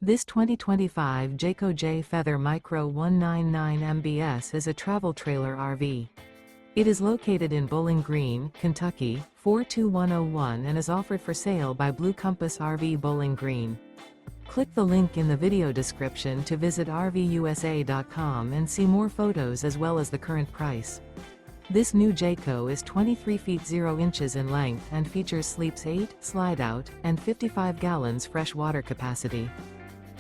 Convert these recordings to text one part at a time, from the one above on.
This 2025 Jayco Jay Feather Micro 199 MBS is a travel trailer RV. It is located in Bowling Green, Kentucky, 42101 and is offered for sale by Blue Compass RV Bowling Green. Click the link in the video description to visit RVUSA.com and see more photos as well as the current price. This new Jayco is 23 feet 0 inches in length and features sleeps 8, slide-out, and 55 gallons fresh water capacity.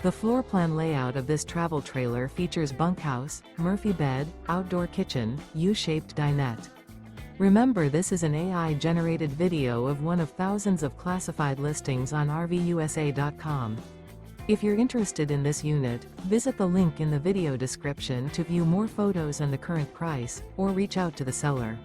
The floor plan layout of this travel trailer features bunkhouse, Murphy bed, outdoor kitchen, U-shaped dinette. Remember, this is an AI-generated video of one of thousands of classified listings on RVUSA.com. If you're interested in this unit, visit the link in the video description to view more photos and the current price, or reach out to the seller.